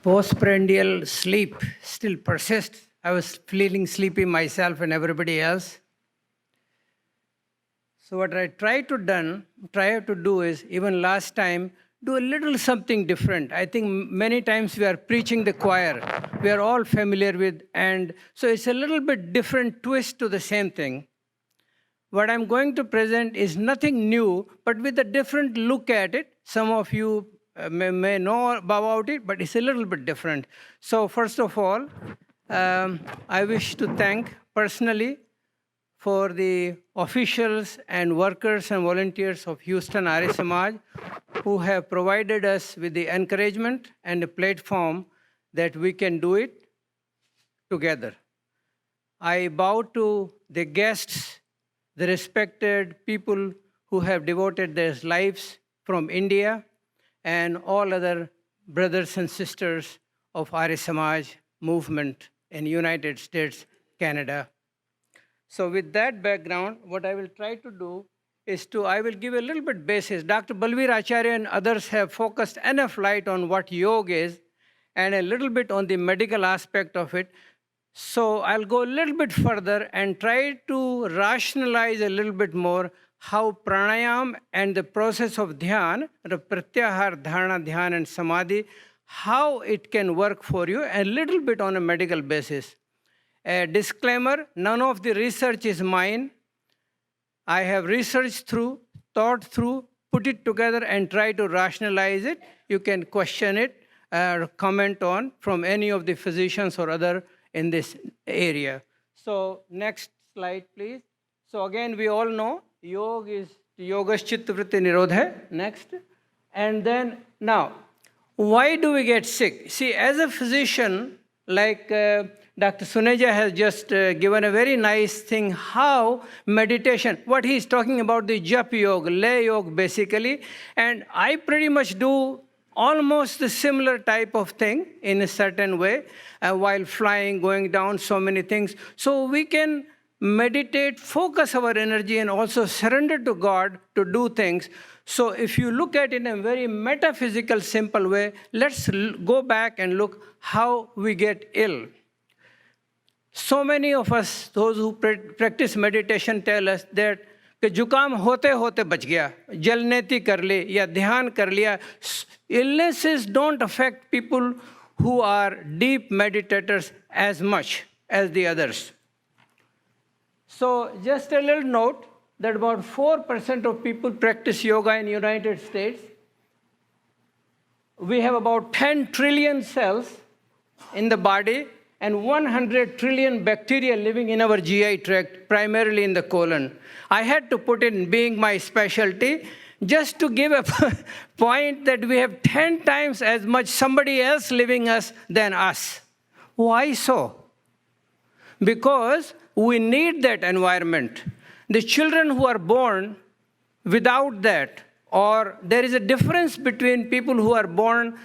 Postprandial sleep still persists. I was feeling sleepy myself and everybody else. So what I try to do is, even last time, do a little something different. I think many times we are preaching the choir. We are all familiar with, and so it's a little bit different twist to the same thing. What I'm going to present is nothing new, but with a different look at it. Some of you may know about it, but it's a little bit different. So first of all, I wish to thank personally for the officials and workers and volunteers of Houston Arya Samaj who have provided us with the encouragement and a platform that we can do it together. I bow to the guests, the respected people who have devoted their lives from India, and all other brothers and sisters of Arya Samaj movement in United States, Canada. So with that background, what I will try to do is I will give a little bit basis. Dr. Balveer Acharya and others have focused enough light on what yoga is and a little bit on the medical aspect of it. So I'll go a little bit further and try to rationalize a little bit more how pranayam and the process of dhyan, the pratyahar, dharana, dhyan, and samadhi, how it can work for you, a little bit on a medical basis. A disclaimer, none of the research is mine. I have researched through, thought through, put it together, and try to rationalize it. You can question it or comment on from any of the physicians or other in this area. So next slide, please. So again, we all know yoga is yogas chitta vritti nirodha. Next. And then now, why do we get sick? See, as a physician, like Dr. Suneja has just given a very nice thing, how meditation, what he's talking about, the japa yoga, lay yoga basically, and I pretty much do almost the similar type of thing in a certain way, while flying, going down, so many things. So we can meditate, focus our energy, and also surrender to God to do things. So if you look at it in a very metaphysical, simple way, let's go back and look how we get ill. So many of us, those who practice meditation, tell us that कि जुकाम होते होते बच गया, जलनेती कर ली या ध्यान कर लिया. Illnesses don't affect people who are deep meditators as much as the others. So just a little note that about 4% of people practice yoga in the United States. We have about 10 trillion cells in the body and 100 trillion bacteria living in our GI tract, primarily in the colon. I had to put in being my specialty just to give a point that we have 10 times as much somebody else living us than us. Why so? Because we need that environment. The children who are born without that, or there is a difference between people who are born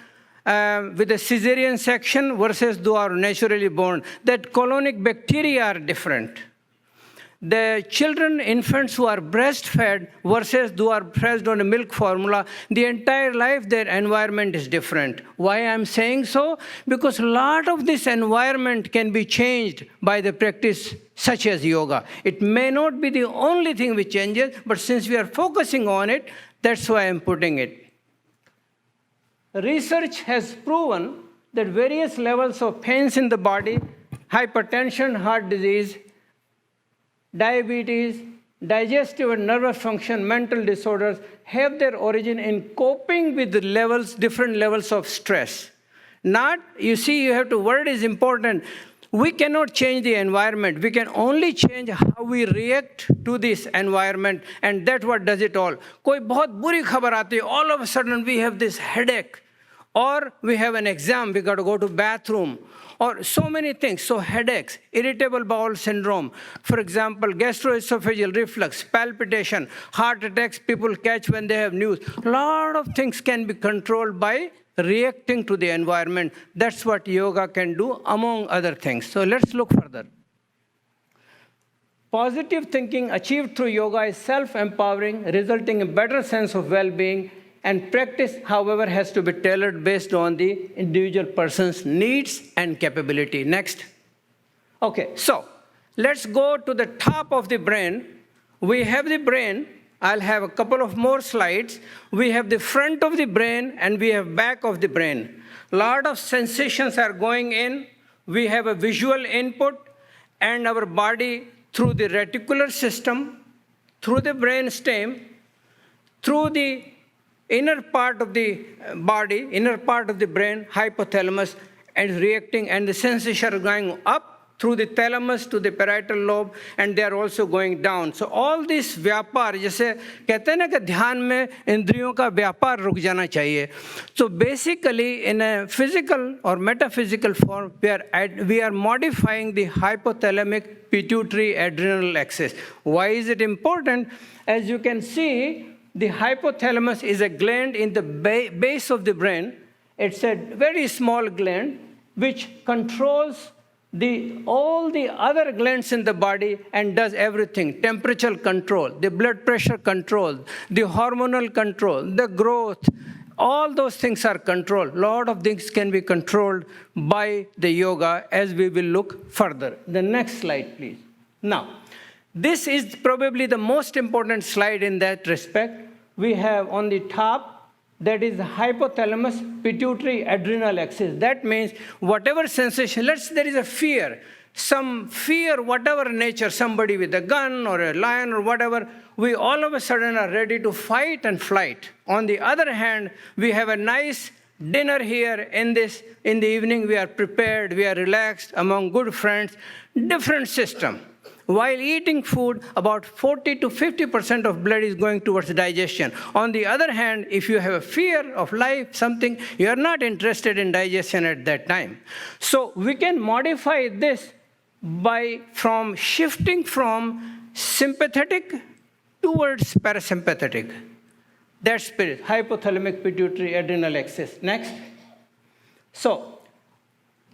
with a cesarean section versus those who are naturally born. That colonic bacteria are different. The children, infants who are breastfed versus those who are fed on a milk formula, the entire life their environment is different. Why I'm saying so? Because a lot of this environment can be changed by the practice such as yoga. It may not be the only thing which changes, but since we are focusing on it, that's why I'm putting it. Research has proven that various levels of pains in the body, hypertension, heart disease, diabetes, digestive and nervous function, mental disorders have their origin in coping with the different levels of stress. Not, you see, you have to, word is important. We cannot change the environment. We can only change how we react to this environment, and that's what does it all. Koi bahut buri khabar aati, all of a sudden we have this headache, or we have an exam, we got to go to bathroom, or so many things. So headaches, irritable bowel syndrome, for example, gastroesophageal reflux, palpitation, heart attacks people catch when they have news. A lot of things can be controlled by reacting to the environment. That's what yoga can do, among other things. So let's look further. Positive thinking achieved through yoga is self-empowering, resulting in better sense of well-being And practice, however, has to be tailored based on the individual person's needs and capability. Next. Okay, so let's go to the top of the brain. We have the brain. I'll have a couple of more slides. We have the front of the brain and we have back of the brain. A lot of sensations are going in. We have a visual input and our body through the reticular system, through the brain stem, through the inner part of the body, inner part of the brain, hypothalamus, and reacting, and the sensations are going up through the thalamus to the parietal lobe, and they are also going down. So all this vyapar, जैसे कहते हैं ना कि ध्यान में इंद्रियों का व्यापार रुक जाना चाहिए. So basically, in a physical or metaphysical form, we are modifying the hypothalamic pituitary adrenal axis. Why is it important? As you can see, the hypothalamus is a gland in the base of the brain. It's a very small gland which controls all the other glands in the body and does everything. Temperature control, the blood pressure control, the hormonal control, the growth, all those things are controlled. A lot of things can be controlled by the yoga as we will look further. The next slide, please. Now, this is probably the most important slide in that respect. We have on the top, that is the hypothalamus pituitary adrenal axis. That means whatever sensation, there is a fear, some fear, whatever nature, somebody with a gun or a lion or whatever, we all of a sudden are ready to fight and flight. On the other hand, we have a nice dinner here in the evening, we are prepared, we are relaxed among good friends, different system. While eating food, about 40 to 50% of blood is going towards digestion. On the other hand, if you have a fear of life, something, you are not interested in digestion at that time. So we can modify this by shifting from sympathetic towards parasympathetic. That's hypothalamic pituitary adrenal axis. Next. So,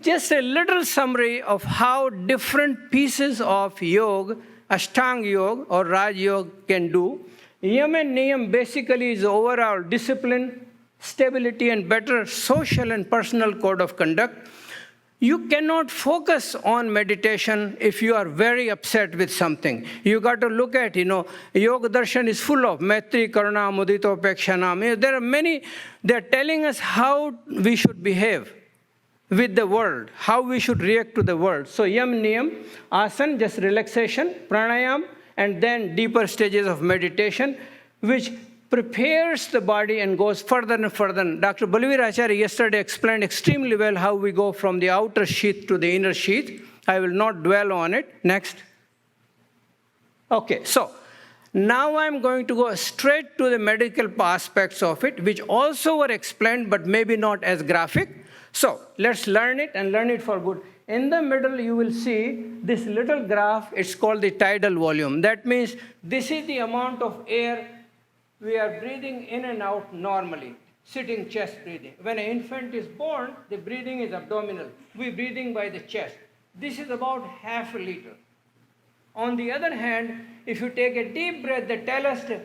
just a little summary of how different pieces of yoga, Ashtanga yoga or Raj yoga can do. Yam and Niyam basically is overall discipline, stability, and better social and personal code of conduct. You cannot focus on meditation if you are very upset with something. You got to look at, Yoga Darshan is full of Maitri, Karuna, Mudita, Upeksha. There are many, they're telling us how we should behave with the world, how we should react to the world. So yam, niyam, asana, just relaxation, pranayam, and then deeper stages of meditation, which prepares the body and goes further and further. Dr. Balvir Acharya yesterday explained extremely well how we go from the outer sheath to the inner sheath. I will not dwell on it. Next. Okay, so now I'm going to go straight to the medical aspects of it, which also were explained, but maybe not as graphic. So let's learn it and learn it for good. In the middle, you will see this little graph. It's called the tidal volume. That means this is the amount of air we are breathing in and out normally, sitting chest breathing. When an infant is born, the breathing is abdominal. We're breathing by the chest. This is about half a liter. On the other hand, if you take a deep breath, they tell us to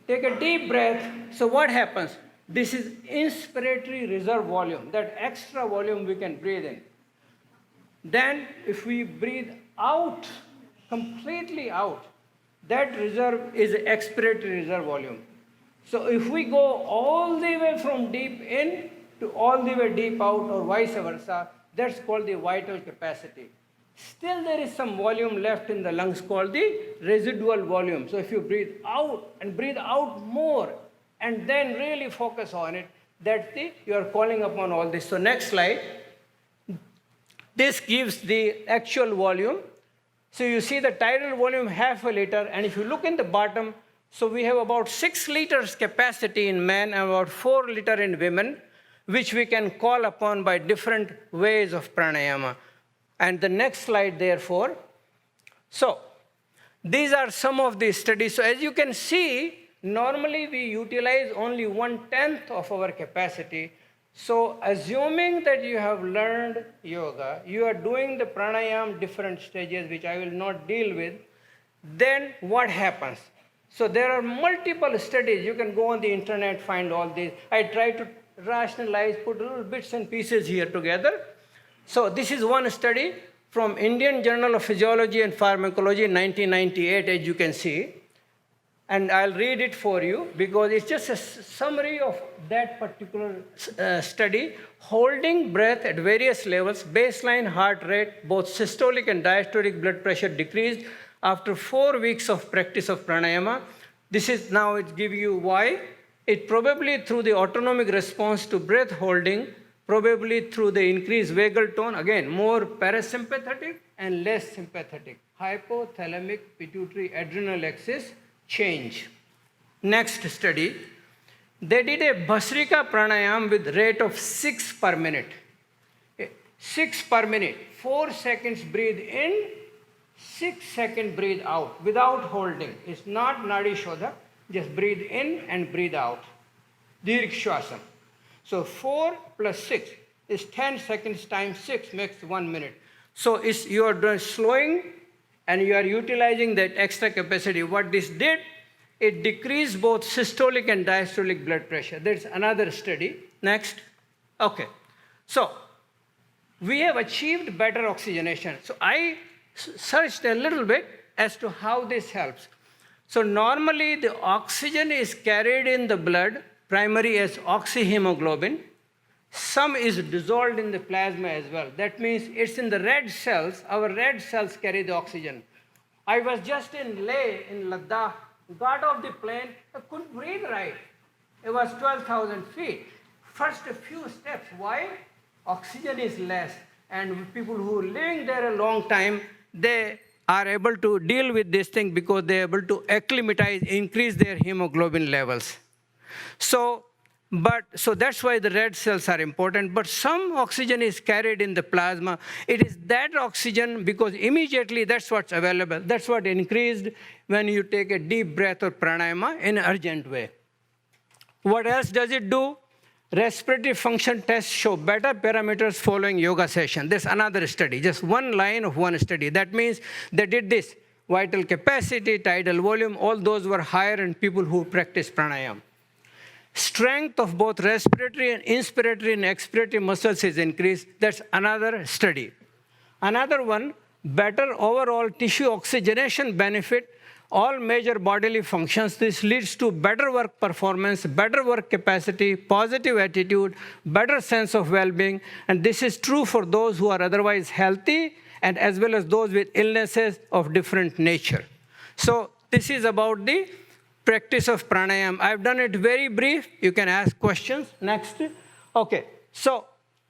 take a deep breath. So what happens? This is inspiratory reserve volume, that extra volume we can breathe in. Then if we breathe out, completely out, that reserve is expiratory reserve volume. So if we go all the way from deep in to all the way deep out or vice versa, that's called the vital capacity. Still there is some volume left in the lungs called the residual volume. So if you breathe out and breathe out more, and then really focus on it, you are calling upon all this. So next slide. This gives the actual volume. So you see the tidal volume half a liter, and if you look in the bottom, so we have about 6 liters capacity in men and about 4 liters in women, which we can call upon by different ways of pranayama. And the next slide, therefore. So these are some of the studies. So as you can see, normally we utilize only 1/10 of our capacity. So assuming that you have learned yoga, you are doing the pranayama different stages, which I will not deal with, then what happens? So there are multiple studies. You can go on the internet, find all these. I try to rationalize, put little bits and pieces here together. So this is one study from Indian Journal of Physiology and Pharmacology in 1998, as you can see. And I'll read it for you because it's just a summary of that particular study. Holding breath at various levels, baseline heart rate, both systolic and diastolic blood pressure decreased after 4 weeks of practice of pranayama. This is now it gives you why. It probably through the autonomic response to breath holding, probably through the increased vagal tone, again, more parasympathetic and less sympathetic. Hypothalamic pituitary adrenal axis change. Next study, they did a Bhasrika pranayam with rate of 6 per minute. 6 per minute, 4 seconds breathe in, 6 seconds breathe out without holding. It's not Nadi Shodha, just breathe in and breathe out. Dirgh Shwasam. So 4 plus 6 is 10 seconds times 6 makes 1 minute. So you are slowing and you are utilizing that extra capacity. What this did, it decreased both systolic and diastolic blood pressure. That's another study. Next. Okay. So we have achieved better oxygenation. So I searched a little bit as to how this helps. So normally the oxygen is carried in the blood, primary as oxyhemoglobin. Some is dissolved in the plasma as well. That means it's in the red cells. Our red cells carry the oxygen. I was just in Leh, in Ladakh, got off the plane, I couldn't breathe right. It was 12,000 feet. First a few steps. Why? Oxygen is less. And people who are living there a long time, they are able to deal with this thing because they're able to acclimatize, increase their hemoglobin levels. So that's why the red cells are important. But some oxygen is carried in the plasma. It is that oxygen because immediately that's what's available. That's what increased when you take a deep breath or pranayama in an urgent way. What else does it do? Respiratory function tests show better parameters following yoga session. There's another study, just one line of one study. That means they did this. Vital capacity, tidal volume, all those were higher in people who practice pranayama. Strength of both respiratory and inspiratory and expiratory muscles is increased. That's another study. Another one, better overall tissue oxygenation benefit, all major bodily functions. This leads to better work performance, better work capacity, positive attitude, better sense of well-being. And this is true for those who are otherwise healthy and as well as those with illnesses of different nature. So this is about the practice of pranayama. I've done it very brief. You can ask questions. Next. Okay. So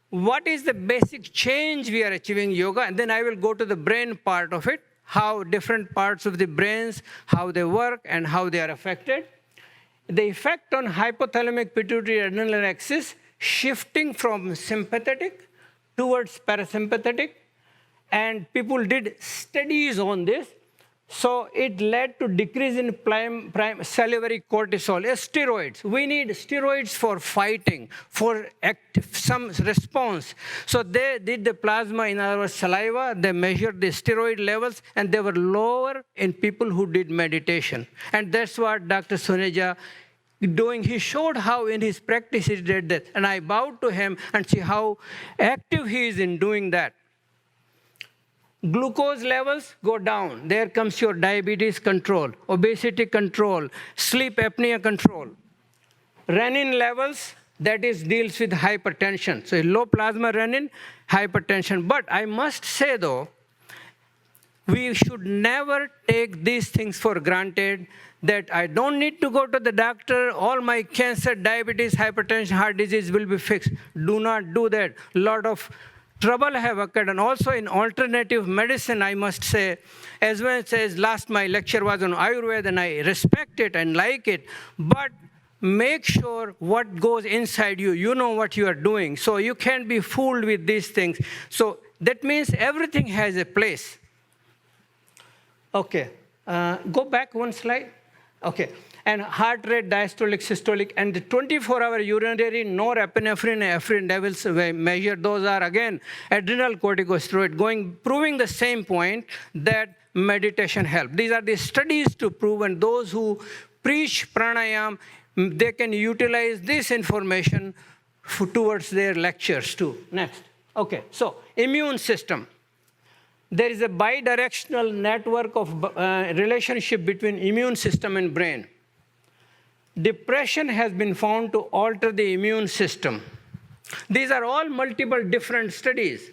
what is the basic change we are achieving in yoga? And then I will go to the brain part of it, how different parts of the brains, how they work and how they are affected. The effect on hypothalamic pituitary adrenal axis, shifting from sympathetic towards parasympathetic. And people did studies on this. So it led to decrease in salivary cortisol, steroids. We need steroids for fighting, for some response. So they did the plasma in our saliva, they measured the steroid levels, and they were lower in people who did meditation. And that's what Dr. Suneja doing. He showed how in his practice he did that. And I bowed to him and see how active he is in doing that. Glucose levels go down. There comes your diabetes control, obesity control, sleep apnea control. Renin levels, that is deals with hypertension. So low plasma renin, hypertension. But I must say though, we should never take these things for granted that I don't need to go to the doctor, all my cancer, diabetes, hypertension, heart disease will be fixed. Do not do that. A lot of trouble have occurred. And also in alternative medicine, I must say, as well as last my lecture was on Ayurveda, and I respect it and like it, but make sure what goes inside you, you know what you are doing. So you can't be fooled with these things. So that means everything has a place. Okay, go back one slide. Okay. And heart rate, diastolic, systolic, and the 24-hour urinary norepinephrine and ephedrine levels measured. Those are, again, adrenal corticosteroid, proving the same point that meditation helps. These are the studies to prove, and those who preach pranayam, they can utilize this information towards their lectures too. Next. Okay, so immune system. There is a bidirectional network of relationship between immune system and brain. Depression has been found to alter the immune system. These are all multiple different studies.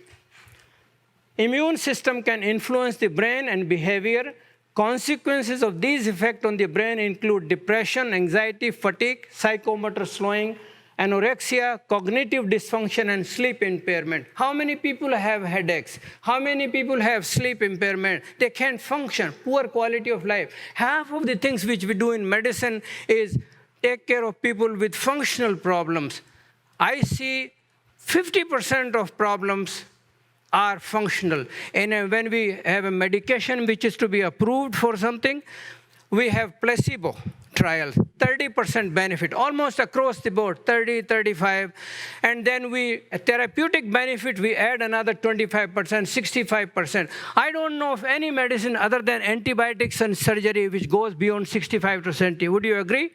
Immune system can influence the brain and behavior. Consequences of these effects on the brain include depression, anxiety, fatigue, psychomotor slowing, anorexia, cognitive dysfunction, and sleep impairment. How many people have headaches? How many people have sleep impairment? They can't function, poor quality of life. Half of the things which we do in medicine is take care of people with functional problems. I see 50% of problems are functional. And when we have a medication which is to be approved for something, we have placebo trials, 30% benefit, almost across the board, 30, 35. And then therapeutic benefit, we add another 25%, 65%. I don't know of any medicine other than antibiotics and surgery which goes beyond 65 to 70. Would you agree?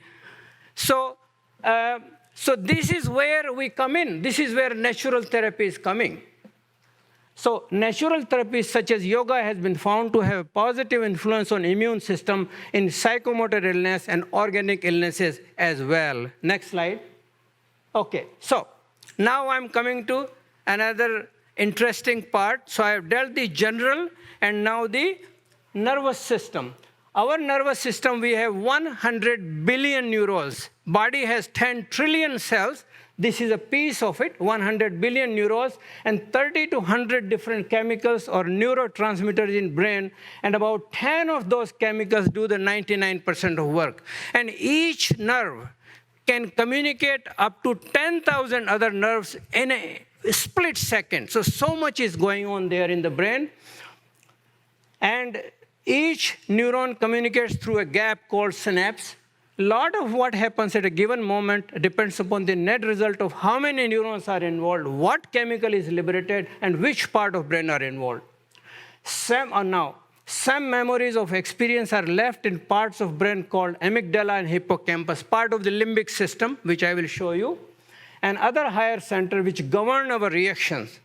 So this is where we come in. This is where natural therapy is coming. So natural therapies such as yoga has been found to have a positive influence on immune system in psychomotor illness and organic illnesses as well. Next slide. Okay, so now I'm coming to another interesting part. So I have dealt the general and now the nervous system. Our nervous system, we have 100 billion neurons. Body has 10 trillion cells. This is a piece of it, 100 billion neurons, and 30 to 100 different chemicals or neurotransmitters in brain, and about 10 of those chemicals do the 99% of work. And each nerve can communicate up to 10,000 other nerves in a split second. So much is going on there in the brain. And each neuron communicates through a gap called synapse. A lot of what happens at a given moment depends upon the net result of how many neurons are involved, what chemical is liberated, and which part of brain are involved. Some memories of experience are left in parts of brain called amygdala and hippocampus, part of the limbic system, which I will show you, and other higher centers which govern our reactions.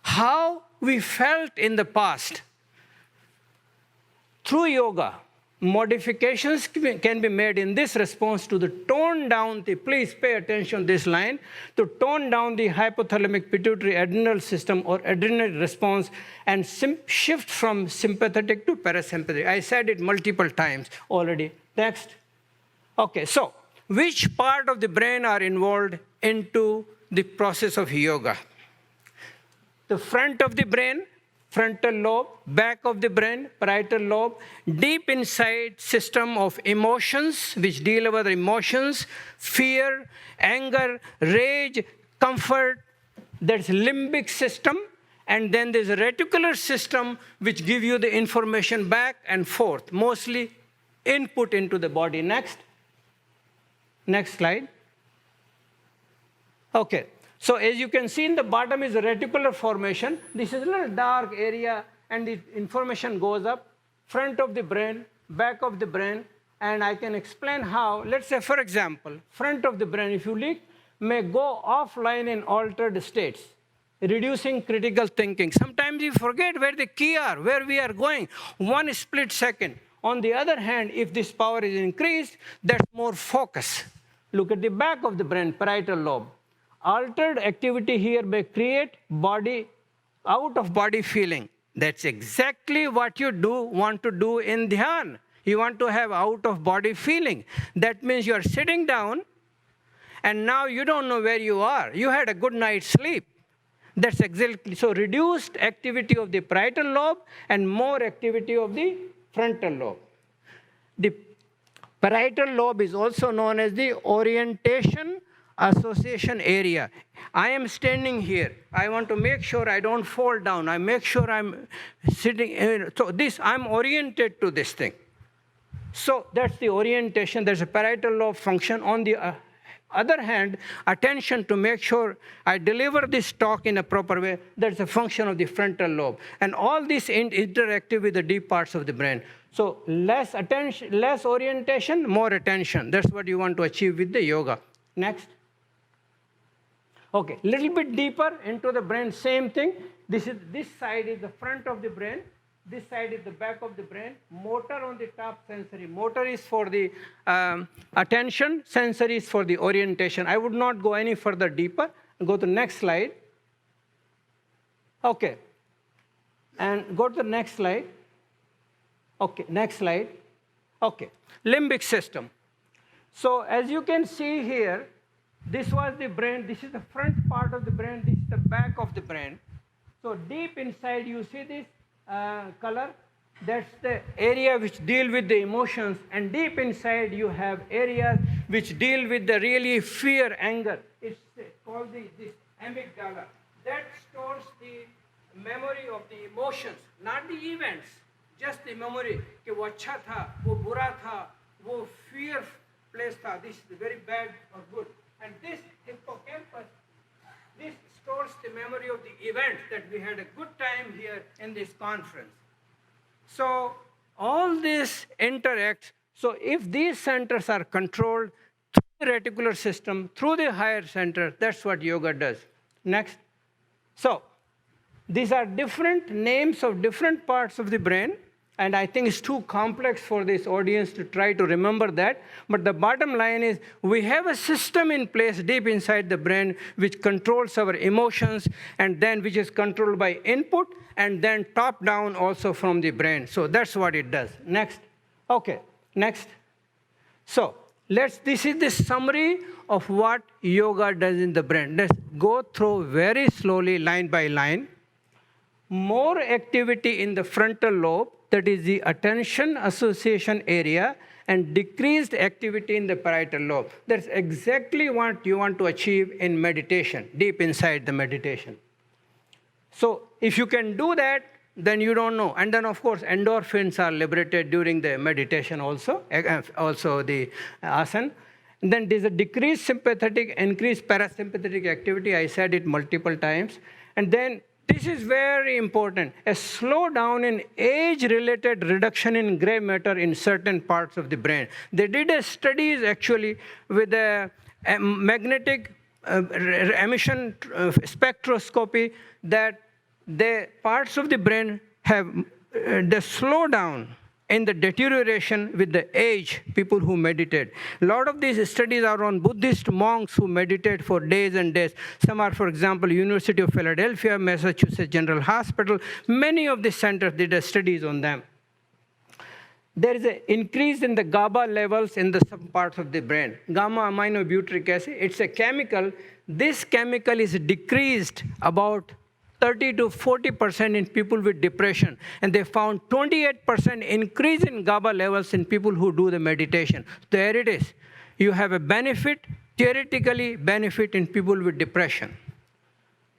How we felt in the past. Through yoga, modifications can be made in this response to tone down please pay attention to this line, to tone down the hypothalamic pituitary adrenal system or adrenal response and shift from sympathetic to parasympathetic. I said it multiple times already. Next. Okay, so which part of the brain are involved into the process of yoga? The front of the brain, frontal lobe, back of the brain, parietal lobe, deep inside system of emotions, which deal with emotions, fear, anger, rage, comfort. That's limbic system. And then there's a reticular system, which give you the information back and forth, mostly input into the body. Next. Next slide. Okay. So as you can see in the bottom is a reticular formation. This is a little dark area, and the information goes up, front of the brain, back of the brain, and I can explain how. Let's say, for example, front of the brain, if you look, may go offline in altered states, reducing critical thinking. Sometimes you forget where the key are, where we are going, one split second. On the other hand, if this power is increased, that's more focus. Look at the back of the brain, parietal lobe. Altered activity here may create out-of-body feeling. That's exactly what you want to do in dhyan. You want to have out-of-body feeling. That means you are sitting down, and now you don't know where you are. You had a good night's sleep. That's exactly, so reduced activity of the parietal lobe and more activity of the frontal lobe. The parietal lobe is also known as the orientation association area. I am standing here. I want to make sure I don't fall down. I make sure I'm sitting. So I'm oriented to this thing. So that's the orientation. There's a parietal lobe function. On the other hand, attention to make sure I deliver this talk in a proper way, that's a function of the frontal lobe. And all this interactive with the deep parts of the brain. So less attention, less orientation, more attention. That's what you want to achieve with the yoga. Next. Okay, little bit deeper into the brain, same thing. This side is the front of the brain. This side is the back of the brain. Motor on the top, sensory. Motor is for the attention, sensory is for the orientation. I would not go any further deeper. Go to the next slide. Okay. And go to the next slide. Okay, next slide. Okay, limbic system. So as you can see here, this was the brain. This is the front part of the brain. This is the back of the brain. So deep inside, you see this color, that's the area which deal with the emotions, and deep inside you have areas which deal with the really fear, anger. It's called this amygdala. That stores the memory of the emotions, not the events, just the memory. कि वो अच्छा था, वो बुरा था, वो fear place था. This is very bad or good. And this hippocampus, this stores the memory of the event that we had a good time here in this conference. So all this interacts. So if these centers are controlled through the reticular system, through the higher center, that's what yoga does. Next. So these are different names of different parts of the brain. And I think it's too complex for this audience to try to remember that. But the bottom line is we have a system in place deep inside the brain which controls our emotions, and then which is controlled by input, and then top down also from the brain. So that's what it does. Next. Okay, next. So this is the summary of what yoga does in the brain. Let's go through very slowly, line by line. More activity in the frontal lobe, that is the attention association area, and decreased activity in the parietal lobe. That's exactly what you want to achieve in meditation, deep inside the meditation. So if you can do that, then you don't know. And then, of course, endorphins are liberated during the meditation also the asana. And then there's a decreased sympathetic, increased parasympathetic activity. I said it multiple times. And then this is very important, a slowdown in age-related reduction in gray matter in certain parts of the brain. They did a studies actually with a magnetic emission spectroscopy that the parts of the brain have the slowdown in the deterioration with the age, people who meditate. A lot of these studies are on Buddhist monks who meditate for days and days. Some are, for example, University of Philadelphia, Massachusetts General Hospital. Many of these centers did studies on them. There is an increase in the GABA levels in the some parts of the brain. Gamma aminobutyric acid, it's a chemical. This chemical is decreased about 30 to 40% in people with depression. And they found 28% increase in GABA levels in people who do the meditation. There it is. You have a benefit, theoretically benefit in people with depression.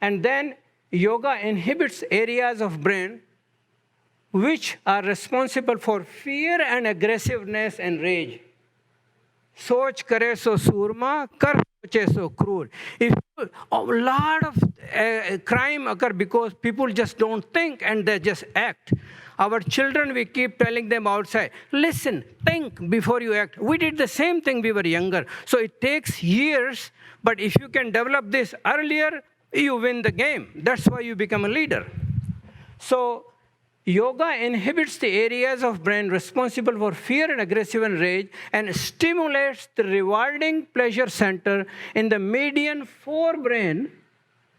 And then yoga inhibits areas of brain which are responsible for fear and aggressiveness and rage. Soch kare so surma, kar soche so cruel. If a lot of crime occur because people just don't think and they just act. Our children, we keep telling them outside, listen, think before you act. We did the same thing we were younger. So it takes years, but if you can develop this earlier, you win the game. That's why you become a leader. So yoga inhibits the areas of brain responsible for fear and aggressive and rage and stimulates the rewarding pleasure center in the median forebrain.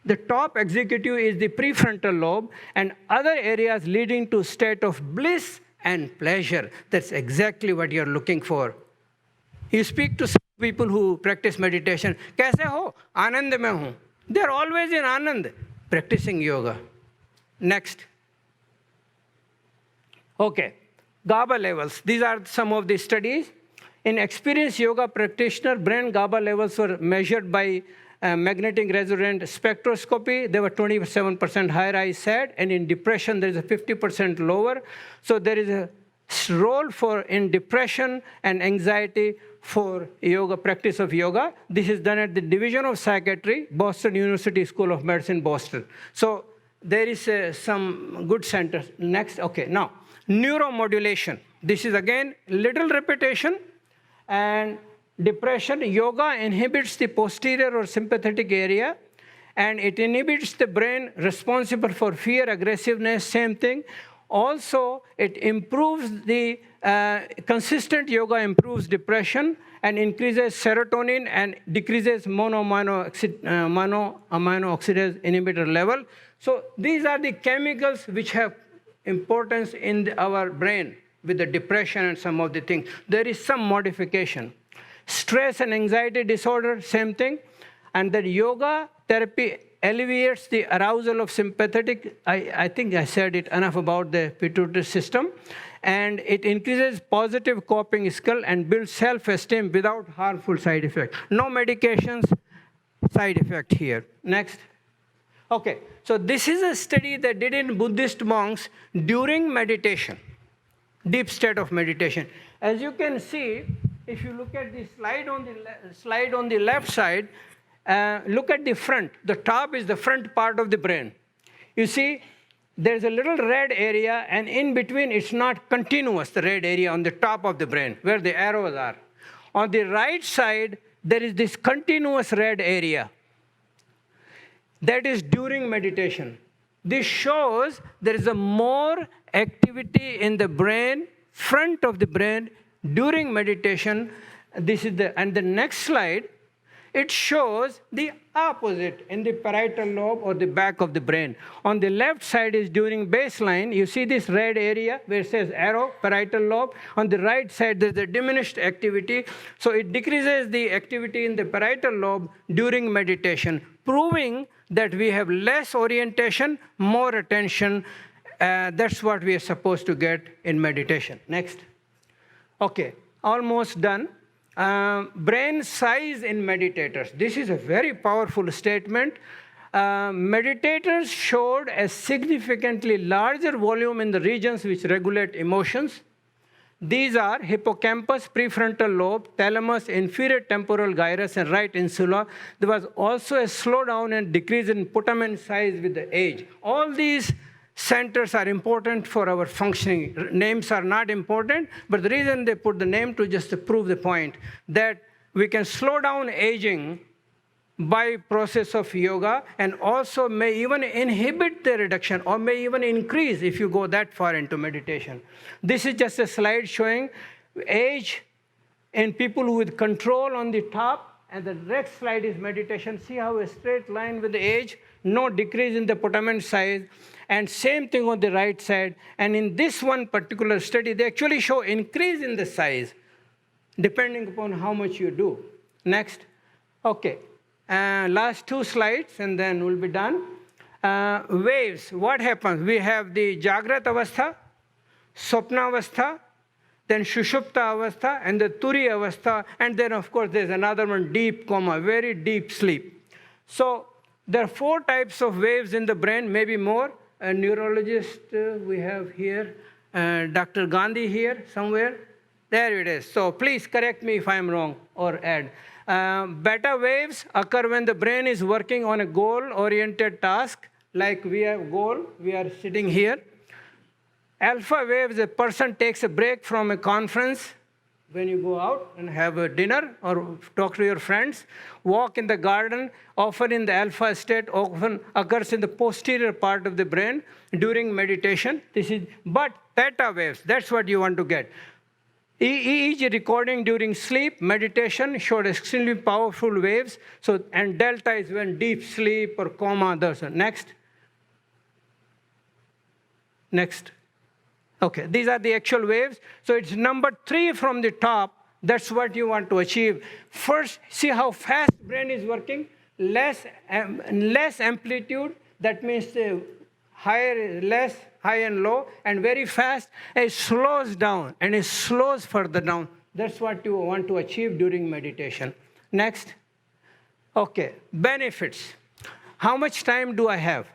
The top executive is the prefrontal lobe and other areas leading to state of bliss and pleasure. That's exactly what you're looking for. You speak to some people who practice meditation. Kaise ho? Anand mein hu. They're always in anand, practicing yoga. Next. Okay, GABA levels. These are some of the studies. In experienced yoga practitioner, brain GABA levels were measured by magnetic resonance spectroscopy. They were 27% higher, I said. And in depression, there is a 50% lower. So there is a role for in depression and anxiety for yoga, practice of yoga. This is done at the Division of Psychiatry, Boston University School of Medicine, Boston. So there is some good centers. Next, okay, now, neuromodulation. This is again little repetition, and depression. Yoga inhibits the posterior or sympathetic area, and it inhibits the brain responsible for fear, aggressiveness, same thing. Also, it improves the consistent yoga improves depression and increases serotonin and decreases monoamino oxidase inhibitor level. So these are the chemicals which have importance in our brain with the depression and some of the things. There is some modification. Stress and anxiety disorder, same thing. And the yoga therapy alleviates the arousal of sympathetic, I think I said it enough about the pituitary system, and it increases positive coping skill and builds self-esteem without harmful side effects. No medications, side effect here. Next. Okay, so this is a study they did in Buddhist monks during meditation, deep state of meditation. As you can see, if you look at the slide on the left side, look at the front. The top is the front part of the brain. You see, there's a little red area, and in between, it's not continuous, the red area on the top of the brain, where the arrows are. On the right side, there is this continuous red area. That is during meditation. This shows there is a more activity in the brain, front of the brain, during meditation. This is and the next slide, it shows the opposite in the parietal lobe or the back of the brain. On the left side is during baseline. You see this red area where it says arrow, parietal lobe. On the right side, there's a diminished activity. So it decreases the activity in the parietal lobe during meditation, proving that we have less orientation, more attention. That's what we are supposed to get in meditation. Next. Okay, almost done. Brain size in meditators. This is a very powerful statement. Meditators showed a significantly larger volume in the regions which regulate emotions. These are hippocampus, prefrontal lobe, thalamus, inferior temporal gyrus, and right insula. There was also a slowdown and decrease in putamen size with the age. All these centers are important for our functioning. Names are not important, but the reason they put the name to just to prove the point that we can slow down aging by process of yoga, and also may even inhibit the reduction or may even increase if you go that far into meditation. This is just a slide showing age in people with control on the top, and the next slide is meditation. See how a straight line with the age, no decrease in the putamen size, and same thing on the right side. And in this one particular study, they actually show increase in the size depending upon how much you do. Next. Okay. Last two slides, and then we'll be done. Waves. What happens? We have the Jagrat Avastha, Swapna Avastha, then Shushupta Avastha, and the Turi Avastha, and then, of course, there's another one, deep coma, very deep sleep. So there are 4 types of waves in the brain, maybe more. A neurologist we have here, Dr. Gandhi here somewhere. There it is. So please correct me if I'm wrong or add. Beta waves occur when the brain is working on a goal-oriented task, like we have goal, we are sitting here. Alpha waves, a person takes a break from a conference, when you go out and have a dinner or talk to your friends, walk in the garden, often in the alpha state, often occurs in the posterior part of the brain during meditation. But theta waves, that's what you want to get. EEG recording during sleep, meditation showed extremely powerful waves. So, and delta is when deep sleep or coma. Next. Next. Okay, these are the actual waves. So it's number 3 from the top. That's what you want to achieve. First, see how fast brain is working. Less amplitude. That means higher, less, high and low, and very fast. It slows down and it slows further down. That's what you want to achieve during meditation. Next. Okay, benefits. How much time do I have?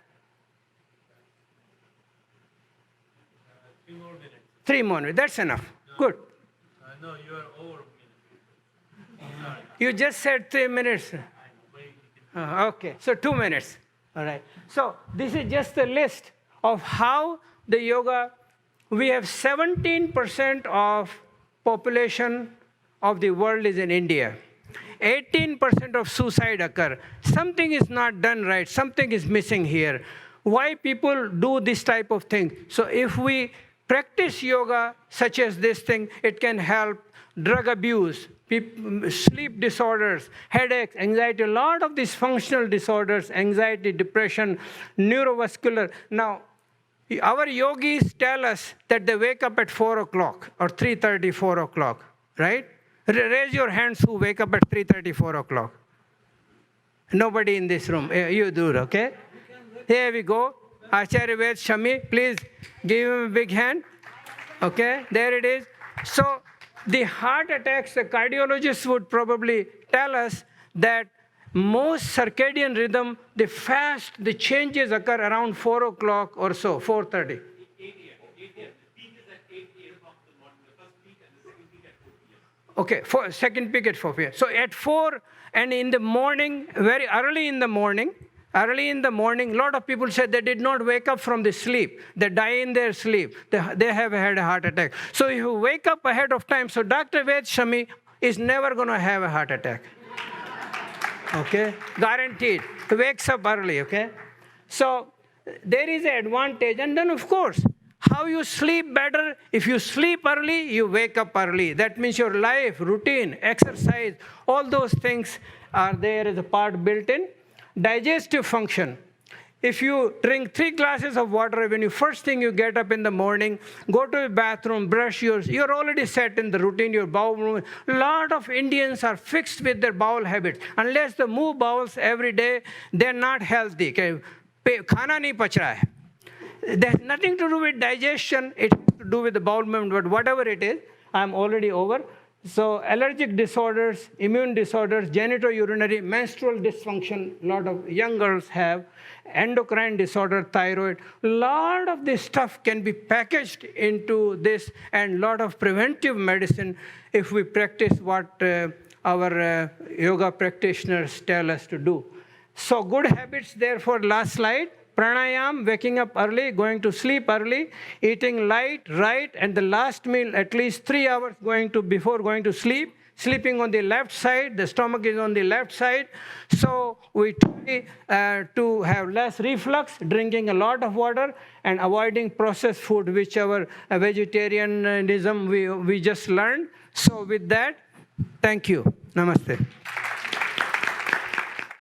3 3 more minutes. That's enough. Good. No, you are over. You just said 3 minutes. Okay, so 2 minutes. All right. So this is just a list of how the yoga, we have 17% of population of the world is in India. 18% of suicide occur. Something is not done right. Something is missing here. Why people do this type of thing? So if we practice yoga, such as this thing, it can help drug abuse, sleep disorders, headaches, anxiety, a lot of these functional disorders, anxiety, depression, neurovascular. Now, our yogis tell us that they wake up at 4 o'clock or 3:30, 4 o'clock, right? Raise your hands who wake up at 3:30, 4 o'clock. Nobody in this room. You do, okay? Here we go. Acharya Ved Shami, please give him a big hand. Okay, there it is. So the heart attacks, the cardiologists would probably tell us that most circadian rhythm, the changes occur around 4 o'clock or so, 4:30. Okay, second peak at 4 p.m. So at 4 and in the morning, very early in the morning, a lot of people said they did not wake up from the sleep. They die in their sleep. They have had a heart attack. So if you wake up ahead of time, so Dr. Ved Shami is never going to have a heart attack. Okay? Guaranteed. He wakes up early, okay? So there is an advantage. And then, of course, how you sleep better. If you sleep early, you wake up early. That means your life, routine, exercise, all those things are there as a part built in. Digestive function. If you drink 3 glasses of water, when you first thing you get up in the morning, go to the bathroom, brush you're already set in the routine, your bowel movement. A lot of Indians are fixed with their bowel habits. Unless they move bowels every day, they're not healthy. Khana nahi pach raha hai. There's nothing to do with digestion. It has to do with the bowel movement. But whatever it is, I'm already over. So allergic disorders, immune disorders, genitourinary, menstrual dysfunction, a lot of young girls have, endocrine disorder, thyroid. A lot of this stuff can be packaged into this, and a lot of preventive medicine if we practice what our yoga practitioners tell us to do. So good habits, therefore, last slide. Pranayam, waking up early, going to sleep early, eating light, right, and the last meal at least 3 hours before going to sleep, sleeping on the left side, the stomach is on the left side. So we try to have less reflux, drinking a lot of water, and avoiding processed food, which our vegetarianism we just learned. So with that, thank you. Namaste.